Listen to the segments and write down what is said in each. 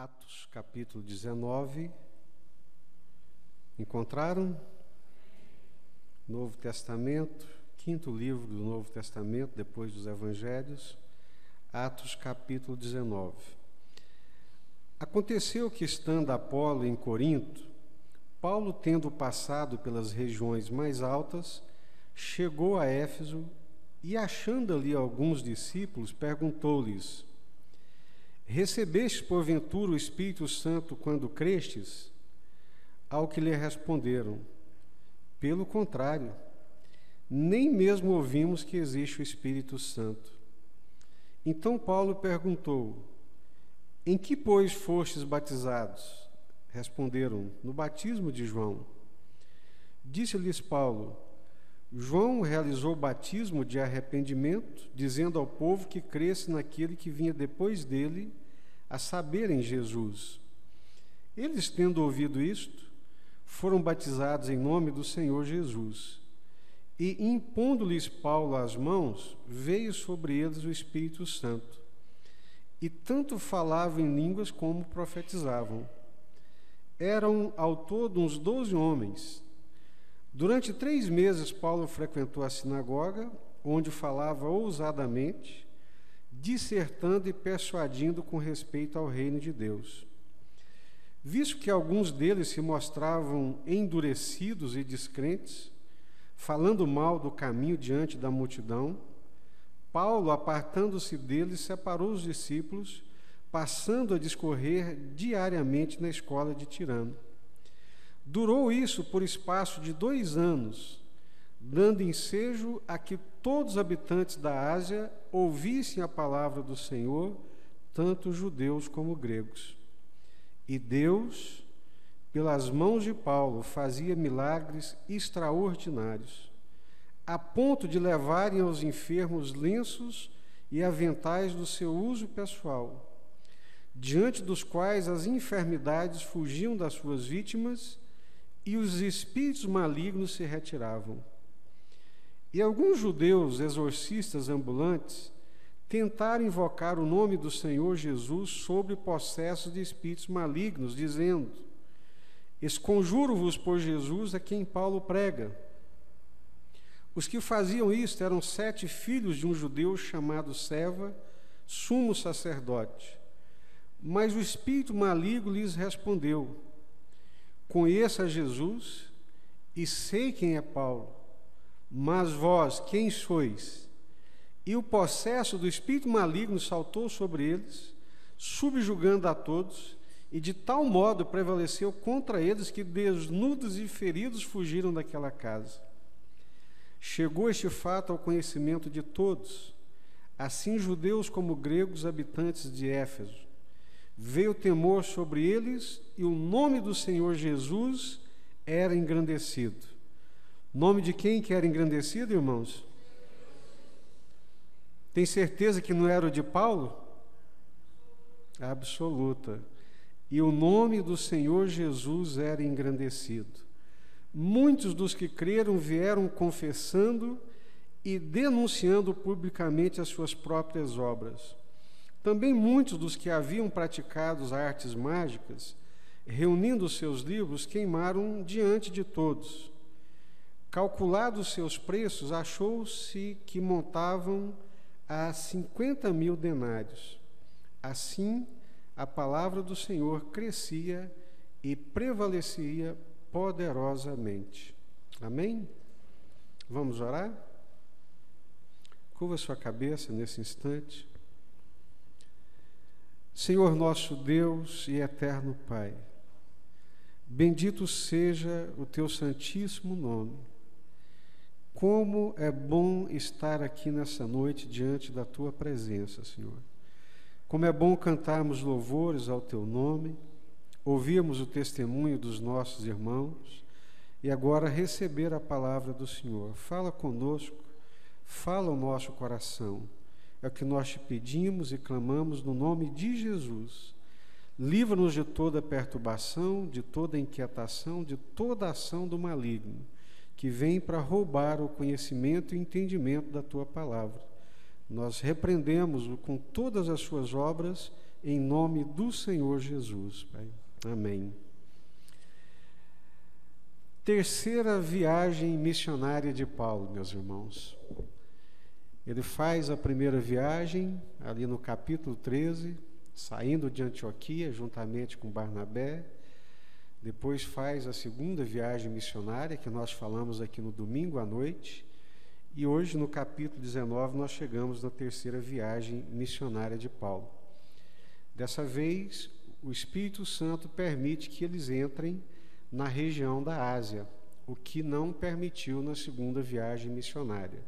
Atos, capítulo 19. Encontraram? Novo Testamento, quinto livro do Novo Testamento, depois dos Evangelhos. Atos, capítulo 19. Aconteceu que, estando Apolo em Corinto, Paulo, tendo passado pelas regiões mais altas, chegou a Éfeso e, achando ali alguns discípulos, perguntou-lhes: recebestes porventura o Espírito Santo quando crestes? Ao que lhe responderam: pelo contrário, nem mesmo ouvimos que existe o Espírito Santo. Então Paulo perguntou: em que, pois, fostes batizados? Responderam: no batismo de João. Disse-lhes Paulo: João realizou o batismo de arrependimento, dizendo ao povo que cresce naquele que vinha depois dele, a saber, em Jesus. Eles, tendo ouvido isto, foram batizados em nome do Senhor Jesus. E, impondo-lhes Paulo as mãos, veio sobre eles o Espírito Santo. E tanto falavam em línguas como profetizavam. Eram ao todo uns 12 homens. Durante 3 meses, Paulo frequentou a sinagoga, onde falava ousadamente, dissertando e persuadindo com respeito ao reino de Deus. Visto que alguns deles se mostravam endurecidos e descrentes, falando mal do caminho diante da multidão, Paulo, apartando-se deles, separou os discípulos, passando a discorrer diariamente na escola de Tirano. Durou isso por espaço de 2 anos, dando ensejo a que todos os habitantes da Ásia ouvissem a palavra do Senhor, tanto judeus como gregos. E Deus, pelas mãos de Paulo, fazia milagres extraordinários, a ponto de levarem aos enfermos lenços e aventais do seu uso pessoal, diante dos quais as enfermidades fugiam das suas vítimas e os espíritos malignos se retiravam. E alguns judeus exorcistas ambulantes tentaram invocar o nome do Senhor Jesus sobre possessos de espíritos malignos, dizendo: esconjuro-vos por Jesus a quem Paulo prega. Os que faziam isto eram 7 filhos de um judeu chamado Seva, sumo sacerdote. Mas o espírito maligno lhes respondeu: conheço a Jesus e sei quem é Paulo, mas vós quem sois? E o possesso do espírito maligno saltou sobre eles, subjugando a todos, e de tal modo prevaleceu contra eles que, desnudos e feridos, fugiram daquela casa. Chegou este fato ao conhecimento de todos, assim judeus como gregos, habitantes de Éfeso. Veio temor sobre eles e o nome do Senhor Jesus era engrandecido. Nome de quem que era engrandecido, irmãos? Tem certeza que não era o de Paulo? Absoluta. E o nome do Senhor Jesus era engrandecido. Muitos dos que creram vieram confessando e denunciando publicamente as suas próprias obras. Também muitos dos que haviam praticado as artes mágicas, reunindo os seus livros, queimaram diante de todos. Calculados seus preços, achou-se que montavam a 50.000 denários. Assim, a palavra do Senhor crescia e prevalecia poderosamente. Amém? Vamos orar? Curva sua cabeça nesse instante. Senhor nosso Deus e eterno Pai, bendito seja o teu santíssimo nome. Como é bom estar aqui nessa noite diante da tua presença, Senhor. Como é bom cantarmos louvores ao teu nome, ouvirmos o testemunho dos nossos irmãos e agora receber a palavra do Senhor. Fala conosco, fala o nosso coração. É o que nós te pedimos e clamamos no nome de Jesus. Livra-nos de toda perturbação, de toda inquietação, de toda ação do maligno, que vem para roubar o conhecimento e entendimento da tua palavra. Nós repreendemos-o com todas as suas obras em nome do Senhor Jesus, Pai. Amém. Terceira viagem missionária de Paulo, meus irmãos. Ele faz a primeira viagem, ali no capítulo 13, saindo de Antioquia, juntamente com Barnabé. Depois faz a segunda viagem missionária, que nós falamos aqui no domingo à noite. E hoje, no capítulo 19, nós chegamos na terceira viagem missionária de Paulo. Dessa vez, o Espírito Santo permite que eles entrem na região da Ásia, o que não permitiu na segunda viagem missionária.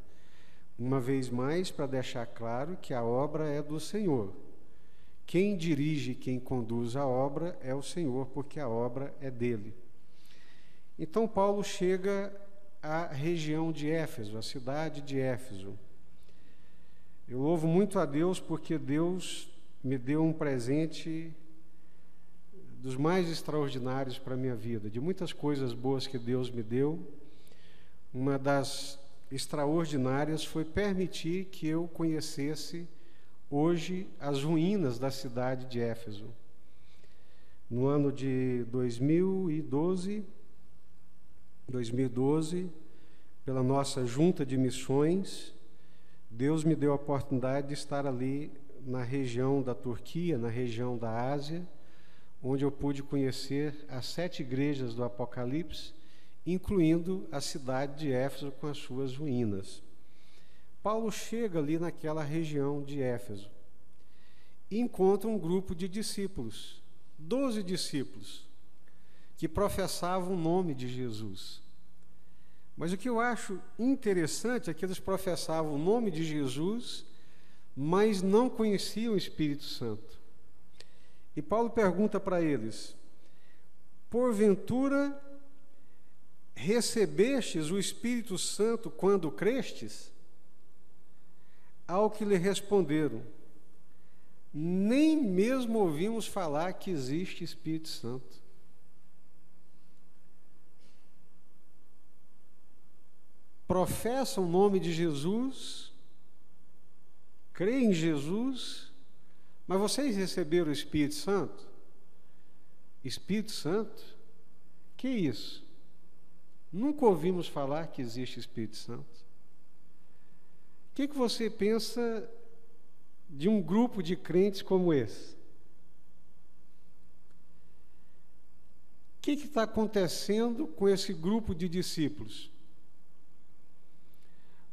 Uma vez mais, para deixar claro que a obra é do Senhor. Quem dirige, quem conduz a obra é o Senhor, porque a obra é dele. Então, Paulo chega à região de Éfeso, a cidade de Éfeso. Eu louvo muito a Deus, porque Deus me deu um presente dos mais extraordinários para a minha vida, de muitas coisas boas que Deus me deu. Uma das extraordinárias foi permitir que eu conhecesse hoje as ruínas da cidade de Éfeso. No ano de 2012, pela nossa junta de missões, Deus me deu a oportunidade de estar ali na região da Turquia, na região da Ásia, onde eu pude conhecer as 7 igrejas do Apocalipse, incluindo a cidade de Éfeso com as suas ruínas. Paulo chega ali naquela região de Éfeso e encontra um grupo de discípulos, 12 discípulos, que professavam o nome de Jesus. Mas o que eu acho interessante é que eles professavam o nome de Jesus, mas não conheciam o Espírito Santo. E Paulo pergunta para eles: porventura recebestes o Espírito Santo quando crestes? Ao que lhe responderam: nem mesmo ouvimos falar que existe Espírito Santo. Professam o nome de Jesus, creem em Jesus, mas vocês receberam o Espírito Santo? Espírito Santo? Que isso? Nunca ouvimos falar que existe Espírito Santo. O que você pensa de um grupo de crentes como esse? O que está acontecendo com esse grupo de discípulos?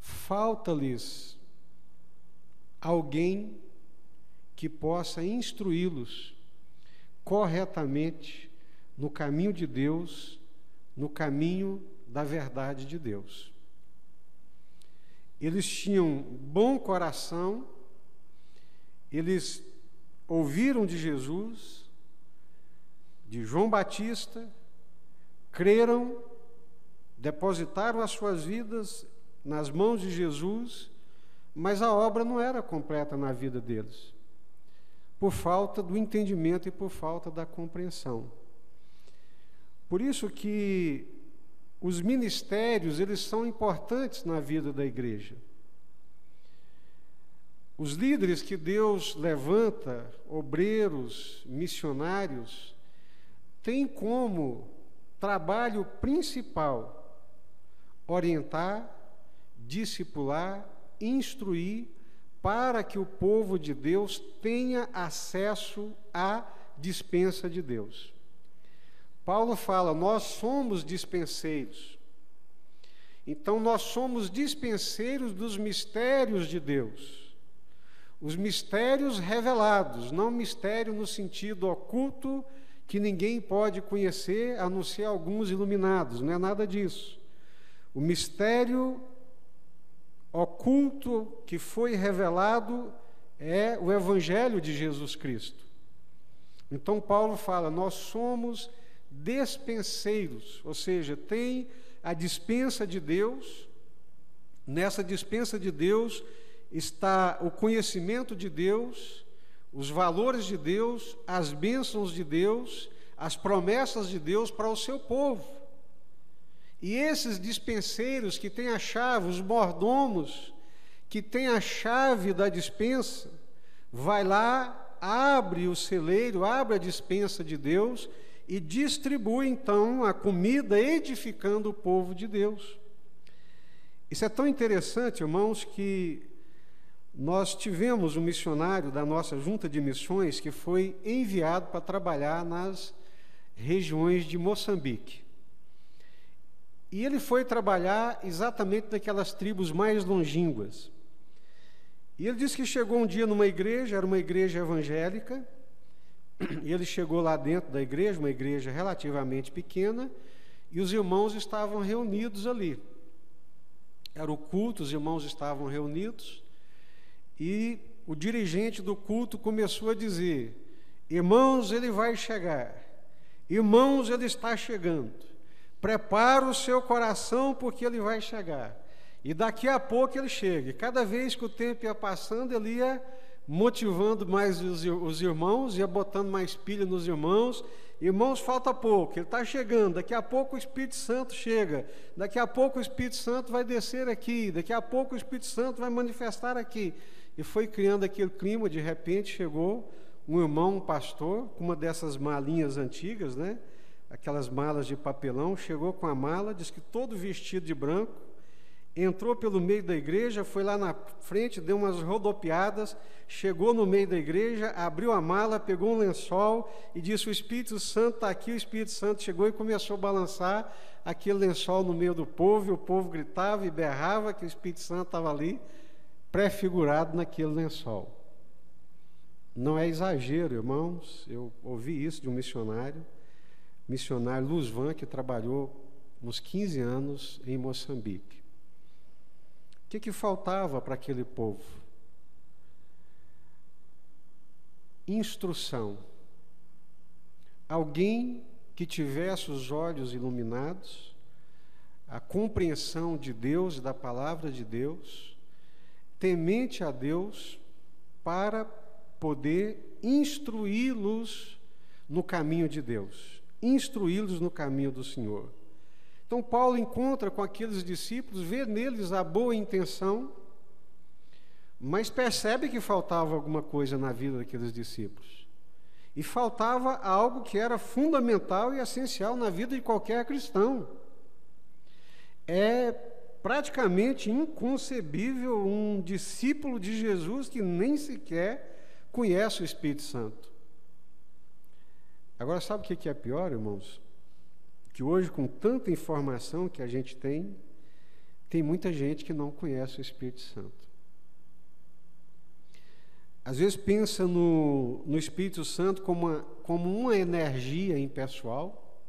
Falta-lhes alguém que possa instruí-los corretamente no caminho de Deus, no caminho da verdade de Deus. Eles tinham bom coração, eles ouviram de Jesus, de João Batista, creram, depositaram as suas vidas nas mãos de Jesus, mas a obra não era completa na vida deles, por falta do entendimento e por falta da compreensão. Por isso que os ministérios, eles são importantes na vida da igreja. Os líderes que Deus levanta, obreiros, missionários, têm como trabalho principal orientar, discipular, instruir, para que o povo de Deus tenha acesso à dispensa de Deus. Paulo fala: nós somos dispenseiros. Então, nós somos dispenseiros dos mistérios de Deus. Os mistérios revelados, não mistério no sentido oculto, que ninguém pode conhecer, a não ser alguns iluminados, não é nada disso. O mistério oculto que foi revelado é o Evangelho de Jesus Cristo. Então, Paulo fala: nós somos dispenseiros, ou seja, tem a dispensa de Deus. Nessa dispensa de Deus está o conhecimento de Deus, os valores de Deus, as bênçãos de Deus, as promessas de Deus para o seu povo. E esses dispenseiros que têm a chave, os mordomos que têm a chave da dispensa, vai lá, abre o celeiro, abre a despensa de Deus e distribui então a comida, edificando o povo de Deus. Isso é tão interessante, irmãos, que nós tivemos um missionário da nossa junta de missões que foi enviado para trabalhar nas regiões de Moçambique. E ele foi trabalhar exatamente naquelas tribos mais longínquas. E ele disse que chegou um dia numa igreja, era uma igreja evangélica, e ele chegou lá dentro da igreja, uma igreja relativamente pequena, e os irmãos estavam reunidos ali. Era o culto, os irmãos estavam reunidos, e o dirigente do culto começou a dizer: irmãos, ele vai chegar, irmãos, ele está chegando, prepara o seu coração porque ele vai chegar, e daqui a pouco ele chega. E cada vez que o tempo ia passando, ele ia motivando mais os irmãos, ia botando mais pilha nos irmãos. Irmãos, falta pouco, ele está chegando, daqui a pouco o Espírito Santo chega, daqui a pouco o Espírito Santo vai descer aqui, daqui a pouco o Espírito Santo vai manifestar aqui. E foi criando aquele clima. De repente chegou um irmão, um pastor, com uma dessas malinhas antigas, né? Aquelas malas de papelão, chegou com a mala, disse que todo vestido de branco, entrou pelo meio da igreja, foi lá na frente, deu umas rodopiadas, chegou no meio da igreja, abriu a mala, pegou um lençol e disse: o Espírito Santo está aqui. O Espírito Santo chegou e começou a balançar aquele lençol no meio do povo, e o povo gritava e berrava que o Espírito Santo estava ali, prefigurado naquele lençol. Não é exagero, irmãos, eu ouvi isso de um missionário Luzvan, que trabalhou uns 15 anos em Moçambique. O que faltava para aquele povo? Instrução. Alguém que tivesse os olhos iluminados, a compreensão de Deus e da palavra de Deus, temente a Deus, para poder instruí-los no caminho de Deus, instruí-los no caminho do Senhor. Então Paulo encontra com aqueles discípulos, vê neles a boa intenção, mas percebe que faltava alguma coisa na vida daqueles discípulos. E faltava algo que era fundamental e essencial na vida de qualquer cristão. É praticamente inconcebível um discípulo de Jesus que nem sequer conhece o Espírito Santo. Agora, sabe o que é pior, irmãos? Que hoje, com tanta informação que a gente tem muita gente que não conhece o Espírito Santo. Às vezes pensa no Espírito Santo como uma energia impessoal.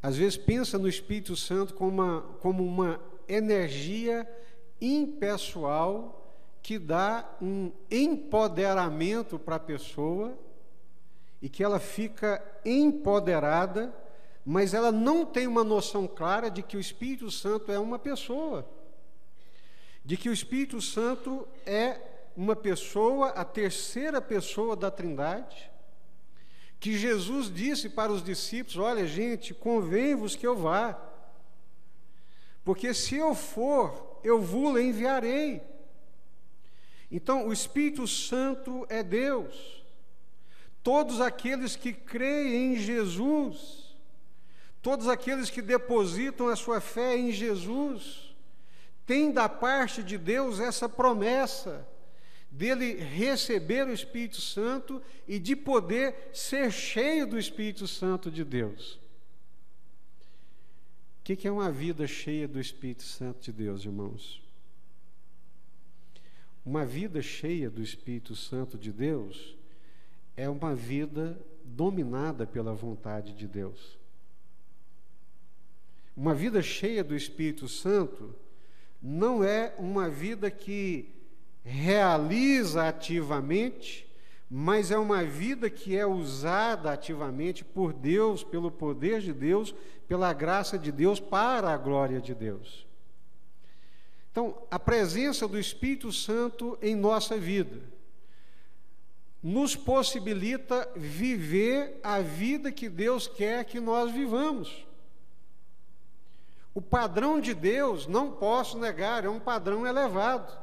Às vezes pensa no Espírito Santo como uma energia impessoal que dá um empoderamento para a pessoa e que ela fica empoderada, mas ela não tem uma noção clara de que o Espírito Santo é uma pessoa, de que o Espírito Santo é uma pessoa, a terceira pessoa da Trindade, que Jesus disse para os discípulos: olha, gente, convém-vos que eu vá, porque se eu for, eu vos enviarei. Então, o Espírito Santo é Deus. Todos aqueles que creem em Jesus, todos aqueles que depositam a sua fé em Jesus, têm da parte de Deus essa promessa dele receber o Espírito Santo e de poder ser cheio do Espírito Santo de Deus. O que é uma vida cheia do Espírito Santo de Deus, irmãos? Uma vida cheia do Espírito Santo de Deus é uma vida dominada pela vontade de Deus. Uma vida cheia do Espírito Santo não é uma vida que realiza ativamente, mas é uma vida que é usada ativamente por Deus, pelo poder de Deus, pela graça de Deus, para a glória de Deus. Então, a presença do Espírito Santo em nossa vida nos possibilita viver a vida que Deus quer que nós vivamos. O padrão de Deus, não posso negar, é um padrão elevado.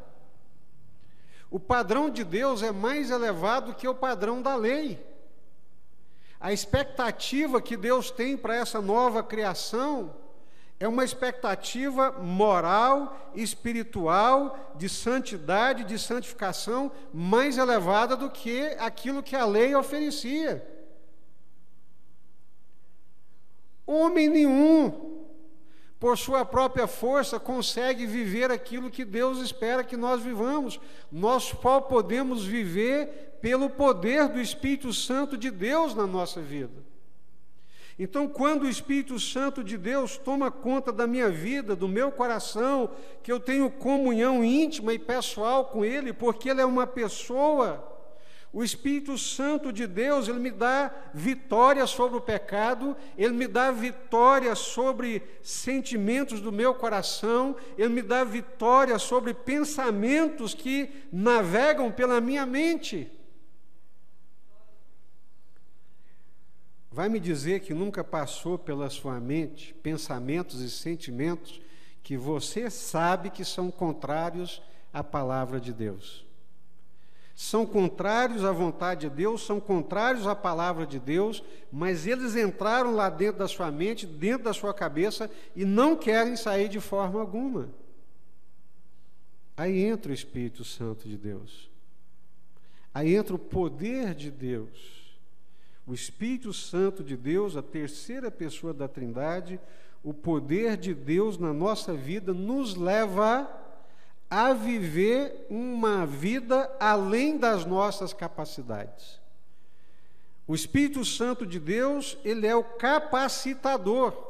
O padrão de Deus é mais elevado que o padrão da lei. A expectativa que Deus tem para essa nova criação é uma expectativa moral, espiritual, de santidade, de santificação, mais elevada do que aquilo que a lei oferecia. Homem nenhum, por sua própria força, consegue viver aquilo que Deus espera que nós vivamos. Nós só podemos viver pelo poder do Espírito Santo de Deus na nossa vida. Então, quando o Espírito Santo de Deus toma conta da minha vida, do meu coração, que eu tenho comunhão íntima e pessoal com Ele, porque Ele é uma pessoa, o Espírito Santo de Deus, Ele me dá vitória sobre o pecado, Ele me dá vitória sobre sentimentos do meu coração, Ele me dá vitória sobre pensamentos que navegam pela minha mente. Vai me dizer que nunca passou pela sua mente pensamentos e sentimentos que você sabe que são contrários à palavra de Deus. São contrários à vontade de Deus, são contrários à palavra de Deus, mas eles entraram lá dentro da sua mente, dentro da sua cabeça, e não querem sair de forma alguma. Aí entra o Espírito Santo de Deus. Aí entra o poder de Deus. O Espírito Santo de Deus, a terceira pessoa da Trindade, o poder de Deus na nossa vida nos leva a viver uma vida além das nossas capacidades. O Espírito Santo de Deus, ele é o capacitador.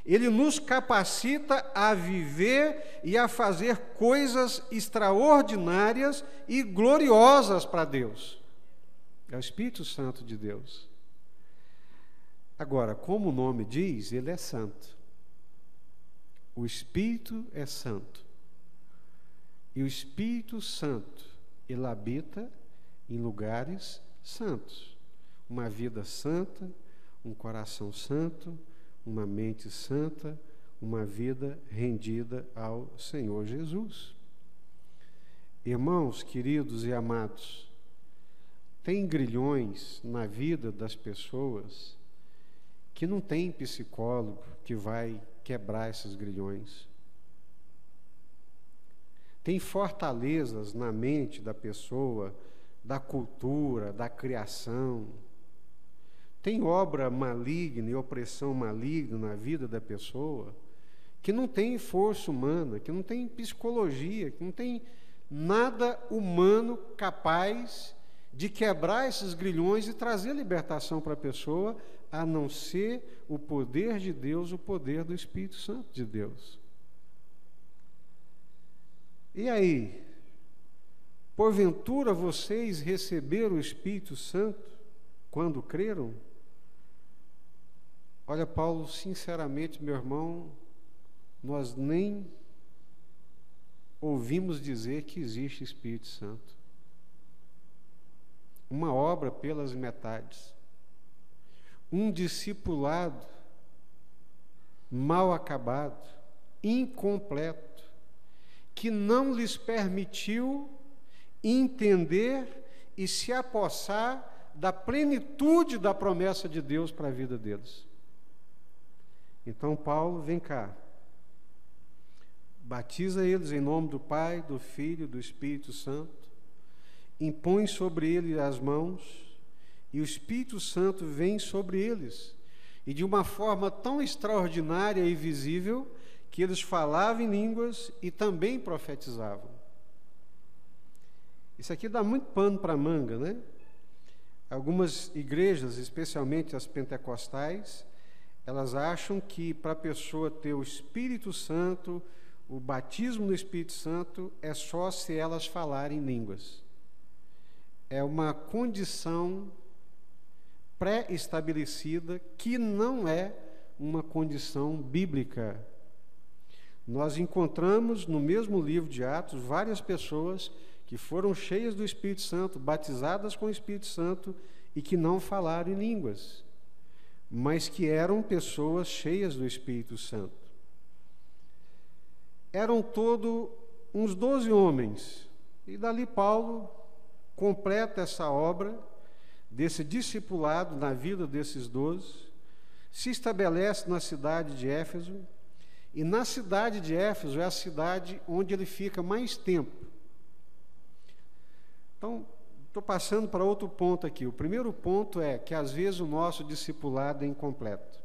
Ele nos capacita a viver e a fazer coisas extraordinárias e gloriosas para Deus. É o Espírito Santo de Deus. Agora, como o nome diz, ele é santo. O Espírito é santo. E o Espírito Santo, ele habita em lugares santos. Uma vida santa, um coração santo, uma mente santa, uma vida rendida ao Senhor Jesus. Irmãos, queridos e amados, tem grilhões na vida das pessoas que não tem psicólogo que vai quebrar esses grilhões. Tem fortalezas na mente da pessoa, da cultura, da criação. Tem obra maligna e opressão maligna na vida da pessoa que não tem força humana, que não tem psicologia, que não tem nada humano capaz de quebrar esses grilhões e trazer libertação para a pessoa, a não ser o poder de Deus, o poder do Espírito Santo de Deus. E aí, porventura vocês receberam o Espírito Santo quando creram? Olha, Paulo, sinceramente, meu irmão, nós nem ouvimos dizer que existe Espírito Santo. Uma obra pelas metades, um discipulado mal acabado, incompleto, que não lhes permitiu entender e se apossar da plenitude da promessa de Deus para a vida deles. Então Paulo, vem cá, batiza eles em nome do Pai, do Filho e do Espírito Santo, impõe sobre eles as mãos, e o Espírito Santo vem sobre eles, e de uma forma tão extraordinária e visível, que eles falavam em línguas e também profetizavam. Isso aqui dá muito pano para manga, né? Algumas igrejas, especialmente as pentecostais, elas acham que para a pessoa ter o Espírito Santo, o batismo no Espírito Santo, é só se elas falarem línguas. É uma condição pré-estabelecida que não é uma condição bíblica. Nós encontramos no mesmo livro de Atos várias pessoas que foram cheias do Espírito Santo, batizadas com o Espírito Santo e que não falaram em línguas, mas que eram pessoas cheias do Espírito Santo. Eram todos uns 12 homens E dali Paulo completa essa obra, desse discipulado na vida desses 12, se estabelece na cidade de Éfeso, e na cidade de Éfeso é a cidade onde ele fica mais tempo. Então, estou passando para outro ponto aqui. O primeiro ponto é que às vezes o nosso discipulado é incompleto.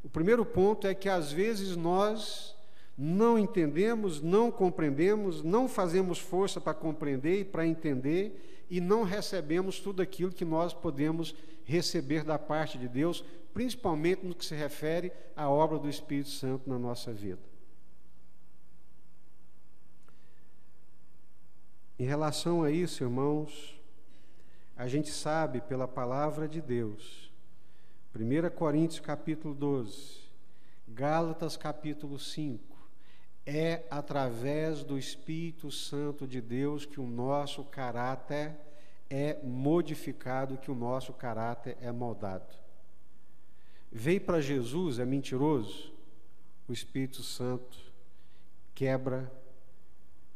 O primeiro ponto é que às vezes nós não entendemos, não compreendemos, não fazemos força para compreender e para entender, e não recebemos tudo aquilo que nós podemos receber da parte de Deus, principalmente no que se refere à obra do Espírito Santo na nossa vida. Em relação a isso, irmãos, a gente sabe pela palavra de Deus, 1 Coríntios capítulo 12, Gálatas capítulo 5, é através do Espírito Santo de Deus que o nosso caráter é modificado, que o nosso caráter é moldado. Veio para Jesus, é mentiroso? O Espírito Santo quebra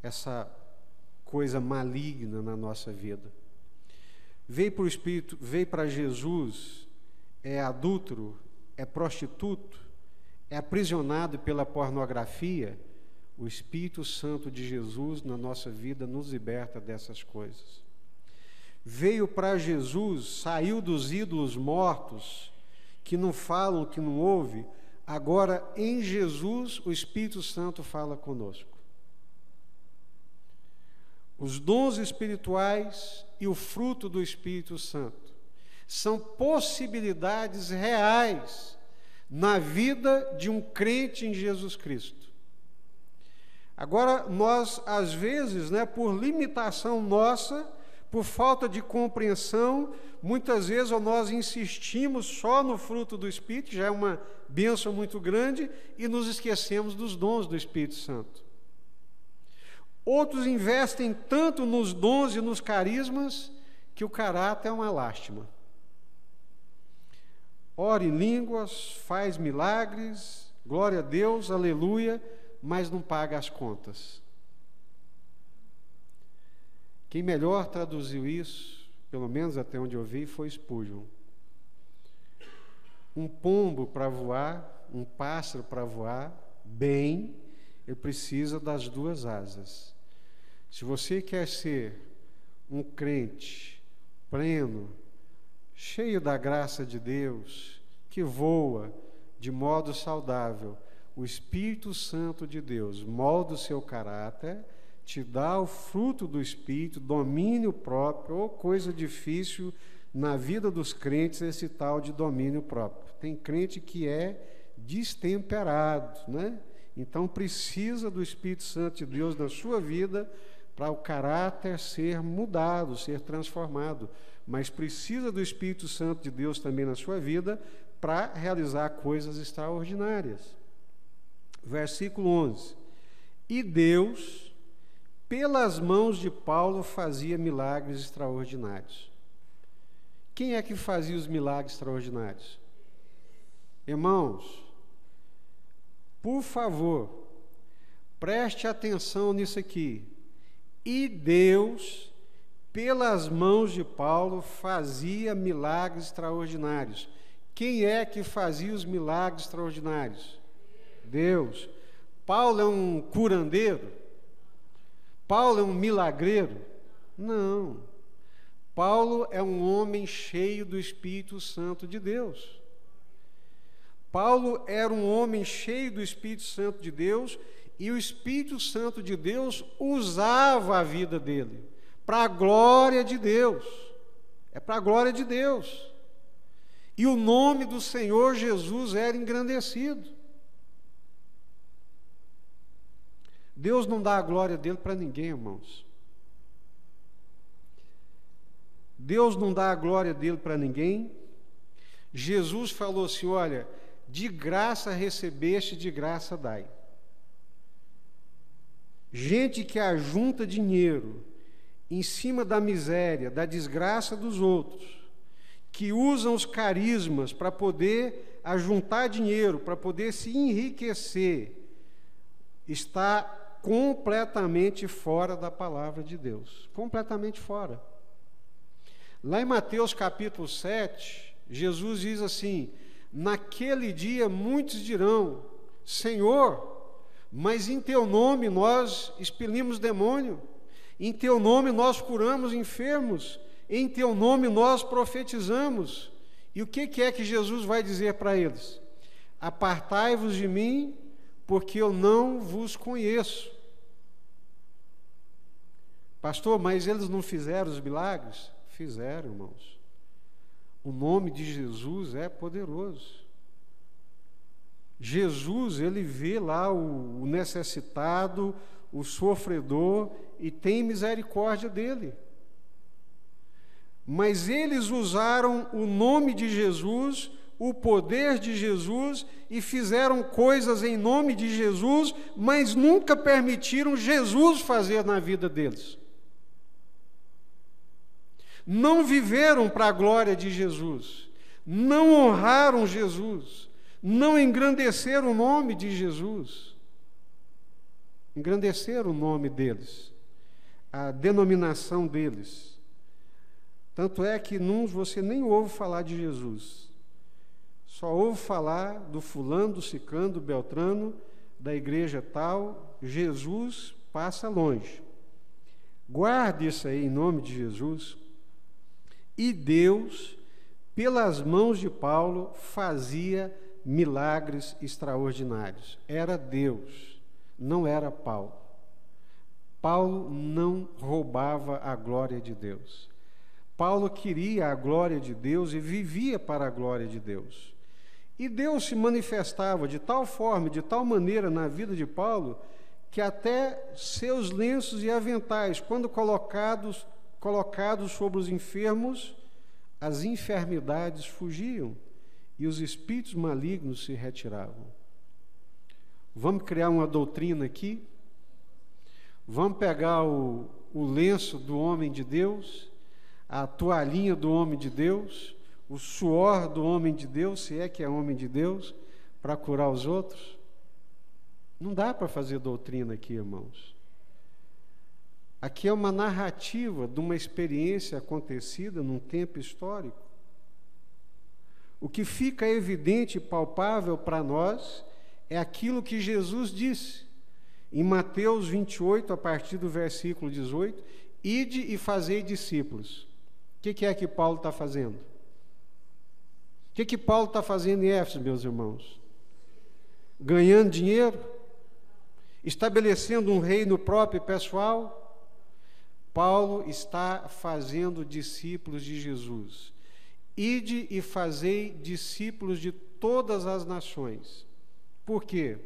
essa coisa maligna na nossa vida. Veio para Jesus, é adúltero, é prostituto, é aprisionado pela pornografia. O Espírito Santo de Jesus na nossa vida nos liberta dessas coisas. Veio para Jesus, saiu dos ídolos mortos, que não falam, que não ouvem. Agora, em Jesus, o Espírito Santo fala conosco. Os dons espirituais e o fruto do Espírito Santo são possibilidades reais na vida de um crente em Jesus Cristo. Agora, nós, às vezes, por limitação nossa, por falta de compreensão, muitas vezes nós insistimos só no fruto do Espírito, já é uma bênção muito grande, e nos esquecemos dos dons do Espírito Santo. Outros investem tanto nos dons e nos carismas, que o caráter é uma lástima. Ora em línguas, faz milagres, glória a Deus, aleluia, mas não paga as contas. Quem melhor traduziu isso, pelo menos até onde eu vi, foi Spurgeon. Um pombo para voar, um pássaro para voar bem, ele precisa das duas asas. Se você quer ser um crente pleno, cheio da graça de Deus, que voa de modo saudável, o Espírito Santo de Deus molda o seu caráter, te dá o fruto do Espírito, domínio próprio, ou coisa difícil na vida dos crentes, esse tal de domínio próprio. Tem crente que é destemperado, Então precisa do Espírito Santo de Deus na sua vida para o caráter ser mudado, ser transformado. Mas precisa do Espírito Santo de Deus também na sua vida para realizar coisas extraordinárias. Versículo 11. E Deus, pelas mãos de Paulo, fazia milagres extraordinários. Quem é que fazia os milagres extraordinários? Irmãos, por favor, preste atenção nisso aqui. E Deus, pelas mãos de Paulo, fazia milagres extraordinários. Quem é que fazia os milagres extraordinários? Deus. Paulo é um curandeiro? Paulo é um milagreiro? Não. Paulo é um homem cheio do Espírito Santo de Deus. Paulo era um homem cheio do Espírito Santo de Deus, e o Espírito Santo de Deus usava a vida dele para a glória de Deus. É para a glória de Deus. E o nome do Senhor Jesus era engrandecido. Deus não dá a glória dele para ninguém, irmãos. Deus não dá a glória dele para ninguém. Jesus falou assim: olha, de graça recebeste, de graça dai. Gente que ajunta dinheiro em cima da miséria, da desgraça dos outros, que usam os carismas para poder ajuntar dinheiro, para poder se enriquecer, está completamente fora da palavra de Deus. Completamente fora. Lá em Mateus capítulo 7, Jesus diz assim: naquele dia muitos dirão: Senhor, mas em teu nome nós expelimos demônio, em teu nome nós curamos enfermos, em teu nome nós profetizamos. E o que é que Jesus vai dizer para eles? Apartai-vos de mim, porque eu não vos conheço. Pastor, mas eles não fizeram os milagres? Fizeram, irmãos. O nome de Jesus é poderoso. Jesus, ele vê lá o necessitado, o sofredor, e tem misericórdia dele. Mas eles usaram o nome de Jesus, o poder de Jesus, e fizeram coisas em nome de Jesus, mas nunca permitiram Jesus fazer na vida deles. Não viveram para a glória de Jesus, não honraram Jesus, não engrandeceram o nome de Jesus, engrandeceram o nome deles, a denominação deles. Tanto é que você nem ouve falar de Jesus, só ouve falar do fulano, do ciclano, do beltrano, da igreja tal. Jesus passa longe. Guarde isso aí em nome de Jesus. E Deus, pelas mãos de Paulo, fazia milagres extraordinários. Era Deus, não era Paulo. Paulo não roubava a glória de Deus. Paulo queria a glória de Deus e vivia para a glória de Deus. E Deus se manifestava de tal forma, de tal maneira na vida de Paulo, que até seus lenços e aventais, quando colocados sobre os enfermos, as enfermidades fugiam e os espíritos malignos se retiravam. Vamos criar uma doutrina aqui? Vamos pegar o lenço do homem de Deus, a toalhinha do homem de Deus, o suor do homem de Deus, se é que é homem de Deus, para curar os outros? Não dá para fazer doutrina aqui, irmãos. Aqui é uma narrativa de uma experiência acontecida num tempo histórico. O que fica evidente e palpável para nós é aquilo que Jesus disse em Mateus 28, a partir do versículo 18: ide e fazei discípulos. O que é que Paulo está fazendo? O que Paulo está fazendo em Éfeso, meus irmãos? Ganhando dinheiro? Estabelecendo um reino próprio e pessoal? Paulo está fazendo discípulos de Jesus. Ide e fazei discípulos de todas as nações. Por quê?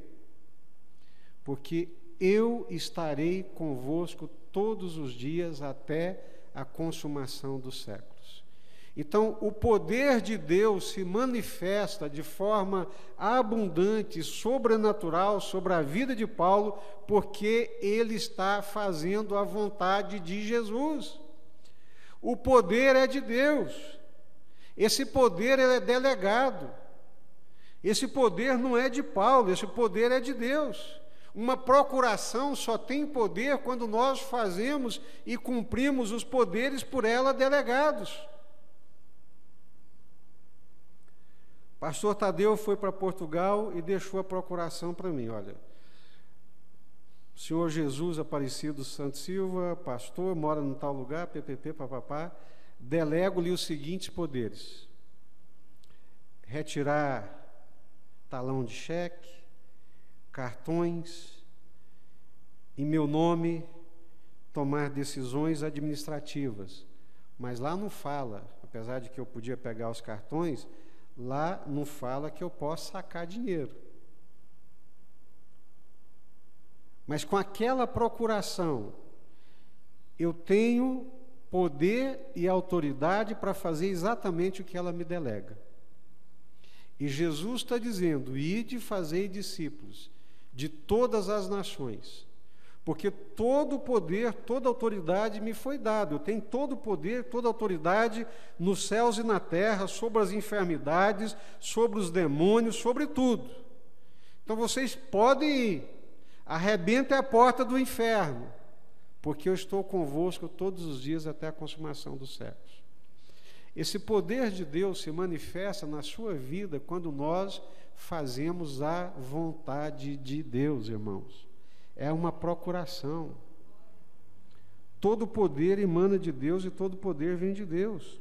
Porque eu estarei convosco todos os dias até a consumação dos séculos. Então, o poder de Deus se manifesta de forma abundante, sobrenatural, sobre a vida de Paulo, porque ele está fazendo a vontade de Jesus. O poder é de Deus. Esse poder é delegado. Esse poder não é de Paulo, esse poder é de Deus. Uma procuração só tem poder quando nós fazemos e cumprimos os poderes por ela delegados. Pastor Tadeu foi para Portugal e deixou a procuração para mim. Olha, o senhor Jesus Aparecido Santos Silva, pastor, mora em tal lugar, ppp, papapá, delego-lhe os seguintes poderes: retirar talão de cheque, cartões, em meu nome, tomar decisões administrativas. Mas lá não fala, apesar de que eu podia pegar os cartões, lá não fala que eu posso sacar dinheiro. Mas com aquela procuração, eu tenho poder e autoridade para fazer exatamente o que ela me delega. E Jesus está dizendo: ide e fazei discípulos de todas as nações, porque todo o poder, toda a autoridade me foi dado. Eu tenho todo o poder, toda a autoridade nos céus e na terra, sobre as enfermidades, sobre os demônios, sobre tudo. Então vocês podem ir. arrebente a porta do inferno, porque eu estou convosco todos os dias até a consumação dos séculos. Esse poder de Deus se manifesta na sua vida quando nós fazemos a vontade de Deus, irmãos. É uma procuração. Todo poder emana de Deus e todo poder vem de Deus.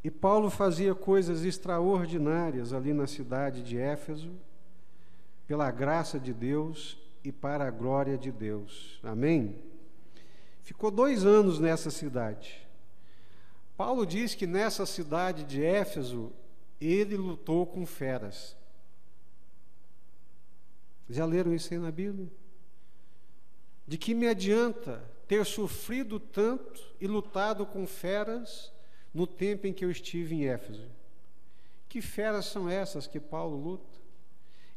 E Paulo fazia coisas extraordinárias ali na cidade de Éfeso, pela graça de Deus e para a glória de Deus. Amém? Ficou 2 anos nessa cidade. Paulo diz que nessa cidade de Éfeso, ele lutou com feras. Já leram isso aí na Bíblia? De que me adianta ter sofrido tanto e lutado com feras no tempo em que eu estive em Éfeso? Que feras são essas que Paulo luta?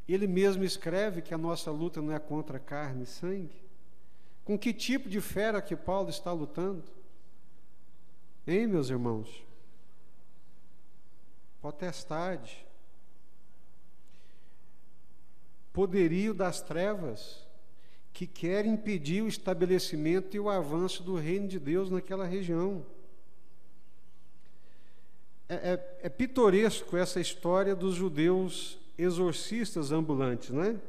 Ele mesmo escreve que a nossa luta não é contra carne e sangue. Com que tipo de fera que Paulo está lutando? Hein, meus irmãos? Potestade. Poderio das trevas que quer impedir o estabelecimento e o avanço do reino de Deus naquela região. É pitoresco essa história dos judeus exorcistas ambulantes, né?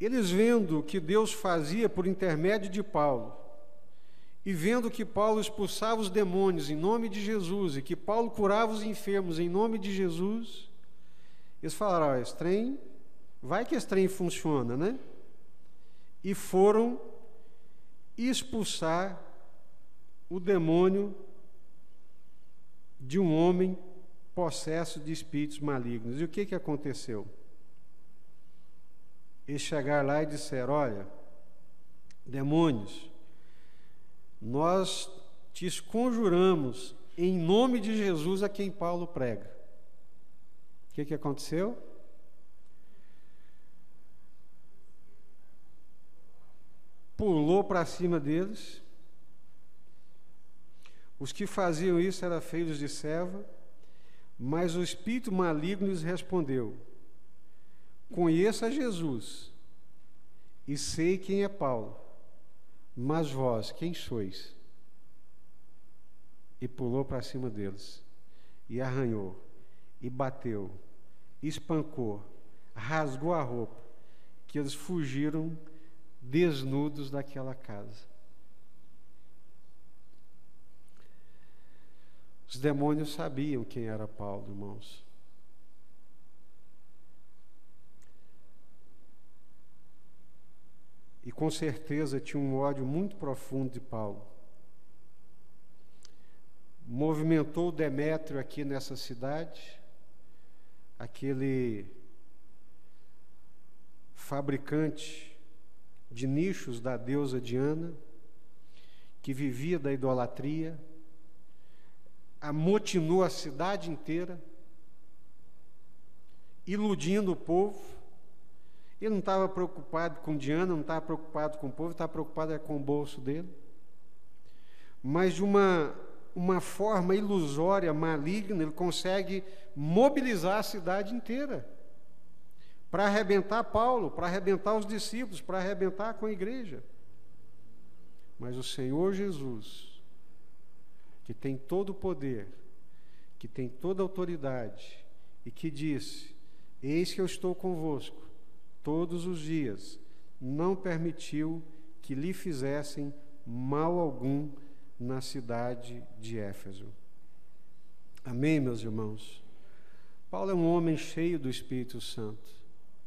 Eles vendo o que Deus fazia por intermédio de Paulo, e vendo que Paulo expulsava os demônios em nome de Jesus, e que Paulo curava os enfermos em nome de Jesus, eles falaram, esse trem, vai que esse trem funciona, né? E foram expulsar o demônio de um homem possesso de espíritos malignos. E o que aconteceu? Eles chegaram lá e disseram, olha, demônios, nós te conjuramos em nome de Jesus a quem Paulo prega. O que aconteceu? Pulou para cima deles. Os que faziam isso eram filhos de serva, mas o espírito maligno lhes respondeu, conheça Jesus e sei quem é Paulo, mas vós, quem sois? E pulou para cima deles, e arranhou, e bateu, e espancou, rasgou a roupa, que eles fugiram desnudos daquela casa. Os demônios sabiam quem era Paulo, irmãos. E com certeza tinha um ódio muito profundo de Paulo. Movimentou Demétrio aqui nessa cidade, aquele fabricante de nichos da deusa Diana, que vivia da idolatria, amotinou a cidade inteira, iludindo o povo. Ele não estava preocupado com Diana, não estava preocupado com o povo, estava preocupado com o bolso dele. Mas de uma forma ilusória, maligna, ele consegue mobilizar a cidade inteira para arrebentar Paulo, para arrebentar os discípulos, para arrebentar com a igreja. Mas o Senhor Jesus, que tem todo o poder, que tem toda a autoridade, e que disse, eis que eu estou convosco todos os dias, não permitiu que lhe fizessem mal algum na cidade de Éfeso. Amém, meus irmãos? Paulo é um homem cheio do Espírito Santo.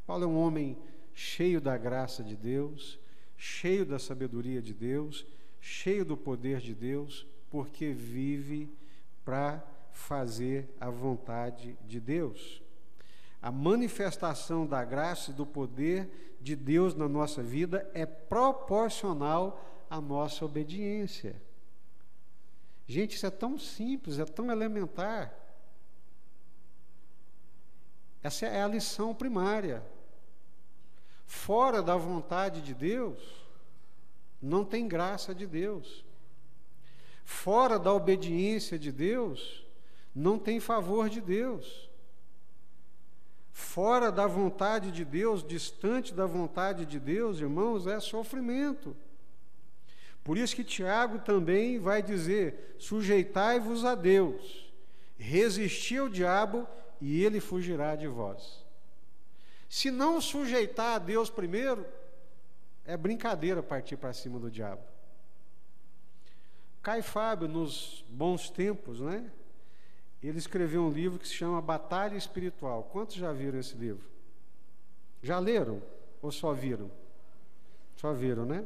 Paulo é um homem cheio da graça de Deus, cheio da sabedoria de Deus, cheio do poder de Deus, porque vive para fazer a vontade de Deus. A manifestação da graça e do poder de Deus na nossa vida é proporcional à nossa obediência. Gente, isso é tão simples, é tão elementar. Essa é a lição primária. Fora da vontade de Deus, não tem graça de Deus. Fora da obediência de Deus, não tem favor de Deus. fora da vontade de Deus, distante da vontade de Deus, irmãos, é sofrimento. Por isso que Tiago também vai dizer: sujeitai-vos a Deus, resisti ao diabo e ele fugirá de vós. Se não sujeitar a Deus primeiro, é brincadeira partir para cima do diabo. Caio Fábio, nos bons tempos, né? Ele escreveu um livro que se chama Batalha Espiritual. Quantos já viram esse livro? Já leram? Ou só viram? Só viram, né?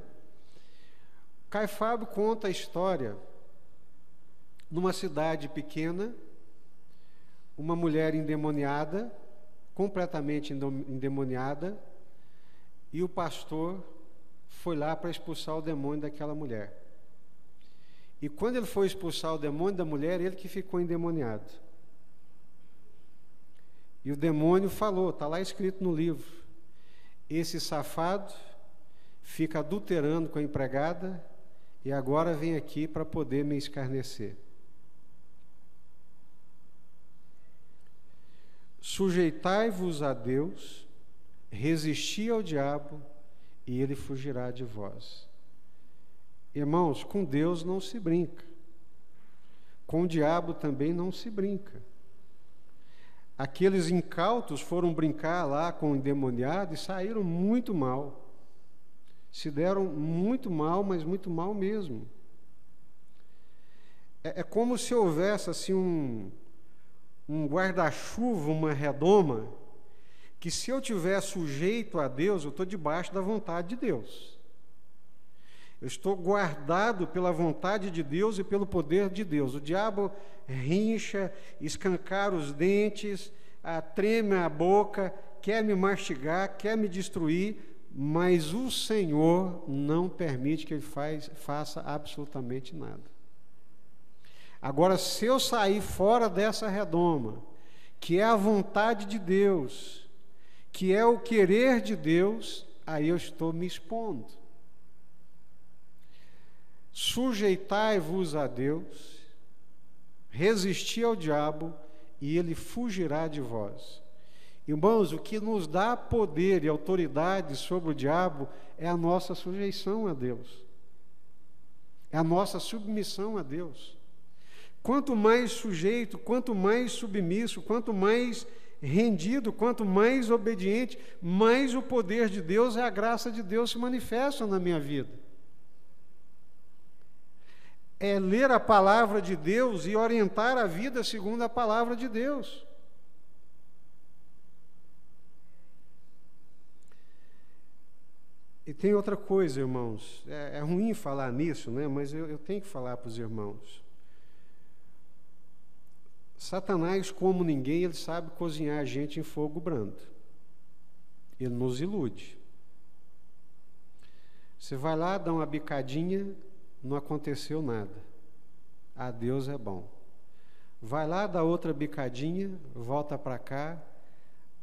Caio Fábio conta a história numa cidade pequena, uma mulher endemoniada, completamente endemoniada, e o pastor foi lá para expulsar o demônio daquela mulher. E quando ele foi expulsar o demônio da mulher, ele que ficou endemoniado. E o demônio falou, está lá escrito no livro: esse safado fica adulterando com a empregada e agora vem aqui para poder me escarnecer. Sujeitai-vos a Deus, resisti ao diabo e ele fugirá de vós. Irmãos, com Deus não se brinca. Com o diabo também não se brinca. Aqueles incautos foram brincar lá com o endemoniado e saíram muito mal. Se deram muito mal, mas muito mal mesmo. É como se houvesse assim um guarda-chuva, uma redoma, que se eu tiver sujeito a Deus, eu estou debaixo da vontade de Deus. Eu estou guardado pela vontade de Deus e pelo poder de Deus. O diabo rincha, escancara os dentes, treme a boca, quer me mastigar, quer me destruir, mas o Senhor não permite que ele faça absolutamente nada. Agora, se eu sair fora dessa redoma, que é a vontade de Deus, que é o querer de Deus, aí eu estou me expondo. Sujeitai-vos a Deus, resisti ao diabo e ele fugirá de vós. Irmãos, o que nos dá poder e autoridade sobre o diabo é a nossa sujeição a Deus, é a nossa submissão a Deus. Quanto mais sujeito, quanto mais submisso, quanto mais rendido, quanto mais obediente, mais o poder de Deus e a graça de Deus se manifestam na minha vida. É ler a palavra de Deus e orientar a vida segundo a palavra de Deus. E tem outra coisa, irmãos, é ruim falar nisso, né? Mas eu tenho que falar para os irmãos. Satanás, como ninguém, ele sabe cozinhar a gente em fogo brando. Ele nos ilude. Você vai lá, dá uma bicadinha, não aconteceu nada. Ah, Deus é bom. Vai lá, dá outra bicadinha, volta para cá.